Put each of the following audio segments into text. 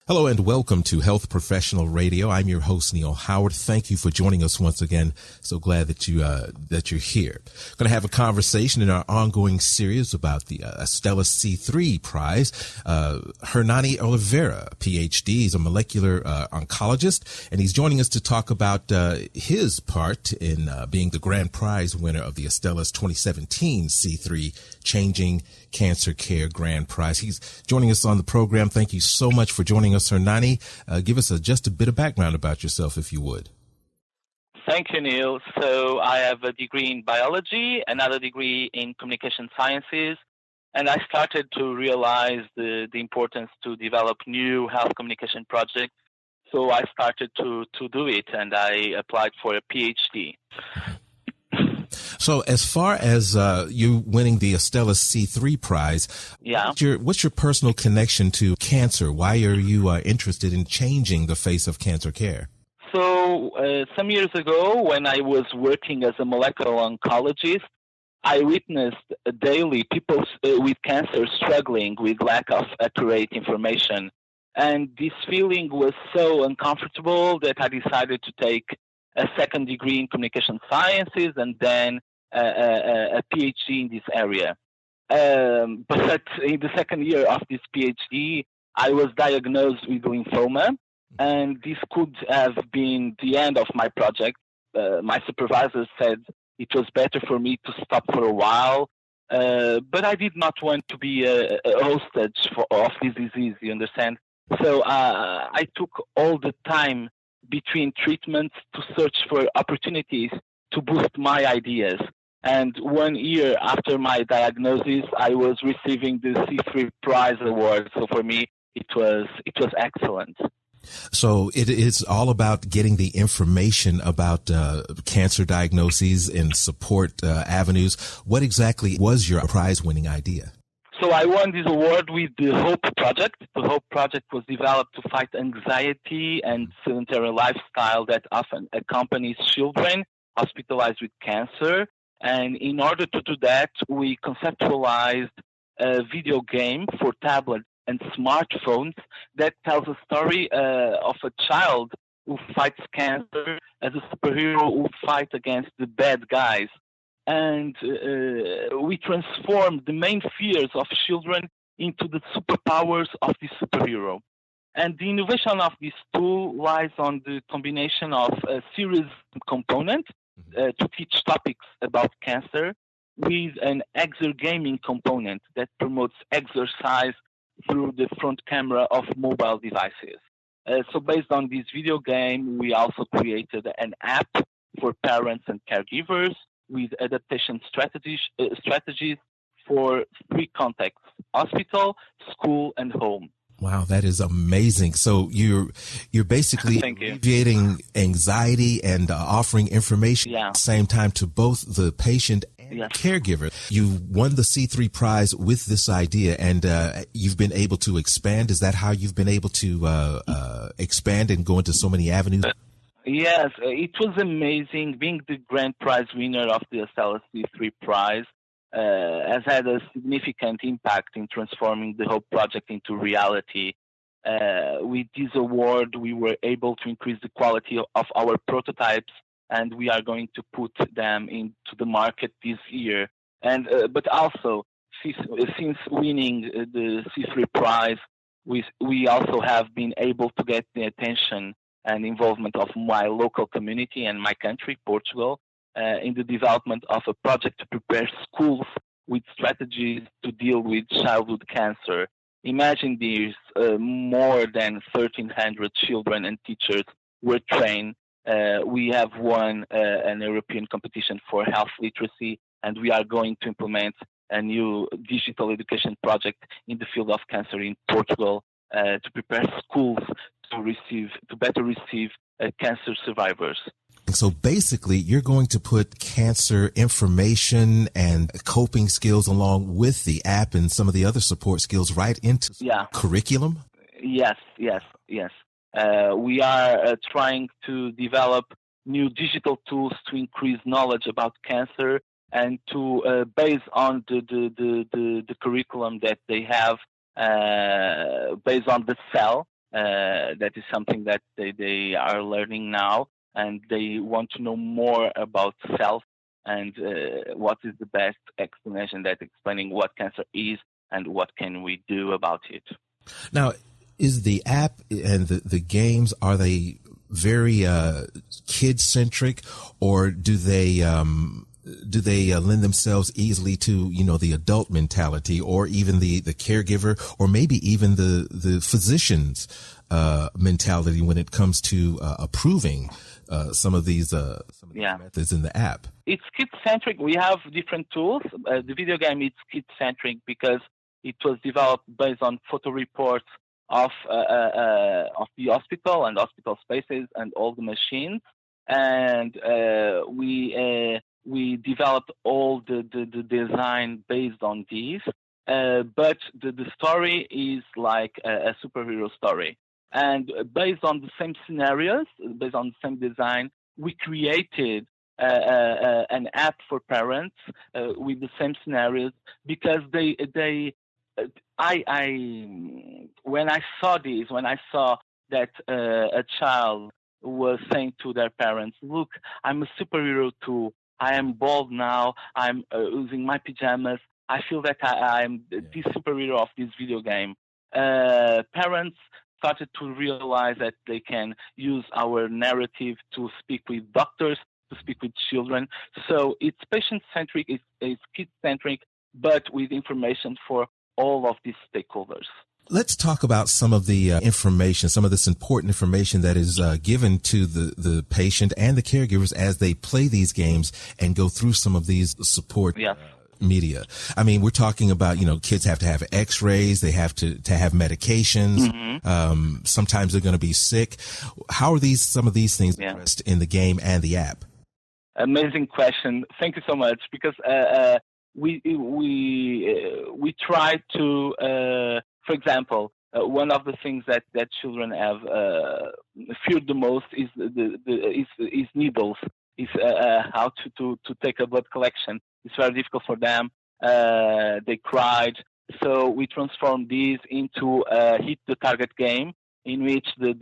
Hello and welcome to Health Professional Radio. I'm your host, Neil Howard. Thank you for joining us once again. So glad that you're here. Going to have a conversation in our ongoing series about the Astellas C3 Prize. Hernâni Oliveira, PhD, is a molecular oncologist, and he's joining us to talk about his part in being the grand prize winner of the Astellas 2017 C3 Changing Cancer Care Grand Prize. He's joining us on the program. Thank you so much for joining us, Hernâni. Give us just a bit of background about yourself, if you would. Thank you, Neil. So I have a degree in biology, another degree in communication sciences, and I started to realize the importance to develop new health communication projects. So I started to do it, and I applied for a PhD. So as far as you winning the Astellas C3 Prize, what's your personal connection to cancer? Why are you interested in changing the face of cancer care? So some years ago, when I was working as a molecular oncologist, I witnessed daily people with cancer struggling with lack of accurate information. And this feeling was so uncomfortable that I decided to take a second degree in communication sciences and then a PhD in this area. But in the second year of this PhD, I was diagnosed with lymphoma, and this could have been the end of my project. My supervisor said it was better for me to stop for a while, but I did not want to be a hostage of this disease, you understand? So I took all the time between treatments to search for opportunities to boost my ideas. And 1 year after my diagnosis, I was receiving the C3 Prize Award. So for me, it was excellent. So it is all about getting the information about cancer diagnoses and support avenues. What exactly was your prize-winning idea? So I won this award with the HOPE project. The HOPE project was developed to fight anxiety and sedentary lifestyle that often accompanies children hospitalized with cancer. And in order to do that, we conceptualized a video game for tablets and smartphones that tells a story of a child who fights cancer as a superhero who fights against the bad guys. And we transformed the main fears of children into the superpowers of the superhero. And the innovation of this tool lies on the combination of a series component to teach topics about cancer with an exergaming component that promotes exercise through the front camera of mobile devices. So based on this video game, we also created an app for parents and caregivers with adaptation strategies for 3 contexts: hospital, school, and home. Wow, that is amazing. So you're basically alleviating anxiety and offering information at the same time to both the patient and caregiver. You won the C3 Prize with this idea, and you've been able to expand. Is that how you've been able to expand and go into so many avenues? Yes, it was amazing. Being the grand prize winner of the Astellas C3 Prize has had a significant impact in transforming the whole project into reality. With this award, we were able to increase the quality of our prototypes, and we are going to put them into the market this year. And but also, since winning the C3 Prize, we also have been able to get the attention and involvement of my local community and my country, Portugal, in the development of a project to prepare schools with strategies to deal with childhood cancer. Imagine these, more than 1,300 children and teachers were trained. We have won an European competition for health literacy, and we are going to implement a new digital education project in the field of cancer in Portugal to prepare schools to better receive cancer survivors. So basically, you're going to put cancer information and coping skills along with the app and some of the other support skills right into curriculum? Yes. We are trying to develop new digital tools to increase knowledge about cancer and to based on the curriculum that they have based on the cell. That is something that they are learning now, and they want to know more about self and what is the best explanation that explaining what cancer is and what can we do about it. Now, is the app and the games, are they very kid-centric, or do they lend themselves easily to, the adult mentality, or even the caregiver, or maybe even the physician's mentality when it comes to approving some of these methods in the app? It's kid-centric. We have different tools. The video game is kid-centric because it was developed based on photo reports of the hospital and hospital spaces and all the machines, and we developed all the design based on these. But the story is like a superhero story, and based on the same scenarios, based on the same design, we created an app for parents with the same scenarios, because when I saw that a child was saying to their parents, "Look, I'm a superhero too. I am bald now. I'm using my pajamas. I feel that I am the superhero of this video game." Parents started to realize that they can use our narrative to speak with doctors, to speak with children. So it's patient-centric, it's kid-centric, but with information for all of these stakeholders. Let's talk about some of the information, some of this important information that is given to the patient and the caregivers as they play these games and go through some of these support media. I mean, we're talking about, kids have to have x-rays, they have to have medications. Mm-hmm. Sometimes they're going to be sick. How are some of these things addressed in the game and the app? Amazing question. Thank you so much, because we try to, for example, one of the things that children have feared the most is is needles. Is how to take a blood collection. It's very difficult for them. They cried, so we transformed these into a hit the target game, in which the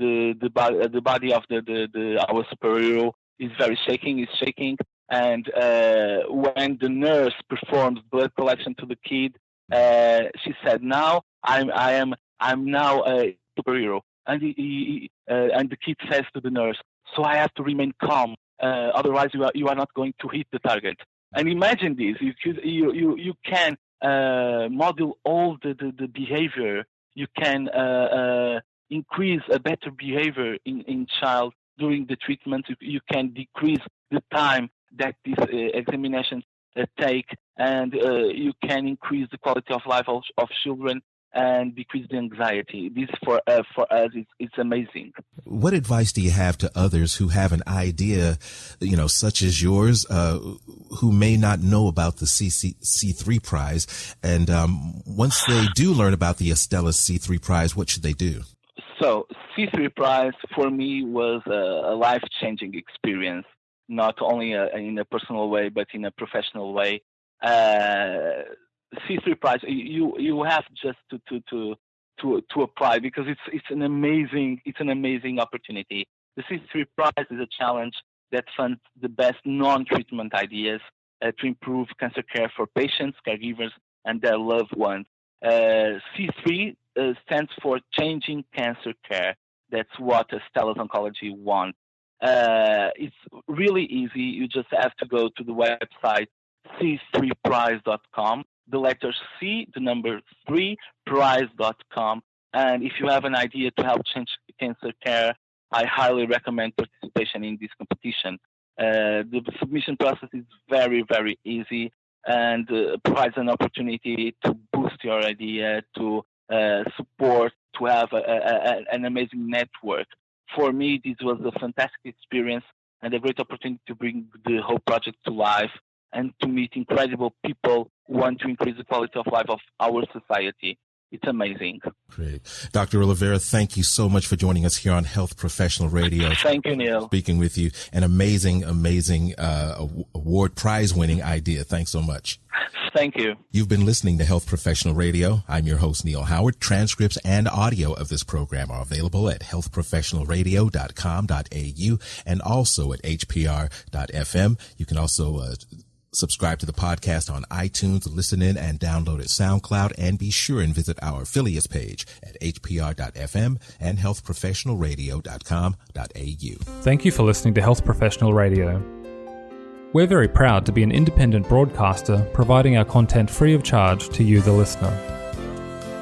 body of our superhero is shaking, and when the nurse performs blood collection to the kid, she said, "Now I'm now a superhero," and the kid says to the nurse, "So I have to remain calm, otherwise you are not going to hit the target." And imagine this: you can model all the behavior. You can increase a better behavior in child during the treatment. You can decrease the time that these examinations take, and you can increase the quality of life of children and decrease the anxiety. This for us, it's amazing. What advice do you have to others who have an idea, such as yours, who may not know about the C3 prize? And once they do learn about the Astellas C3 prize, what should they do? So C3 prize for me was a life-changing experience, not only in a personal way, but in a professional way. C3 prize, you have just to apply, because it's an amazing opportunity. The C3 prize is a challenge that funds the best non-treatment ideas to improve cancer care for patients, caregivers, and their loved ones. C3 stands for Changing Cancer Care. That's what Astellas Oncology wants. It's really easy. You just have to go to the website c3prize.com, the letter C, the number 3, prize.com. And if you have an idea to help change cancer care, I highly recommend participation in this competition. The submission process is very, very easy, and provides an opportunity to boost your idea, to support, to have an amazing network. For me, this was a fantastic experience and a great opportunity to bring the whole project to life and to meet incredible people who want to increase the quality of life of our society. It's amazing. Great. Dr. Oliveira, thank you so much for joining us here on Health Professional Radio. Thank you, Neil. Speaking with you. An amazing award prize-winning idea. Thanks so much. Thank you. You've been listening to Health Professional Radio. I'm your host, Neil Howard. Transcripts and audio of this program are available at healthprofessionalradio.com.au and also at hpr.fm. You can also subscribe to the podcast on iTunes, listen in and download at SoundCloud, and be sure and visit our affiliates page at hpr.fm and healthprofessionalradio.com.au. Thank you for listening to Health Professional Radio. We're very proud to be an independent broadcaster providing our content free of charge to you, the listener.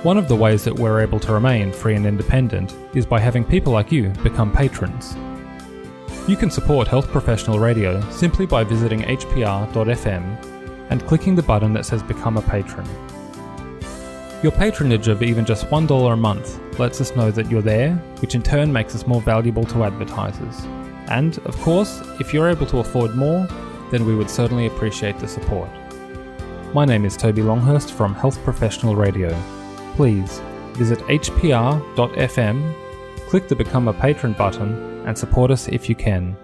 One of the ways that we're able to remain free and independent is by having people like you become patrons. You can support Health Professional Radio simply by visiting hpr.fm and clicking the button that says Become a Patron. Your patronage of even just $1 a month lets us know that you're there, which in turn makes us more valuable to advertisers. And, of course, if you're able to afford more, then we would certainly appreciate the support. My name is Toby Longhurst from Health Professional Radio. Please visit hpr.fm, click the Become a Patron button, and support us if you can.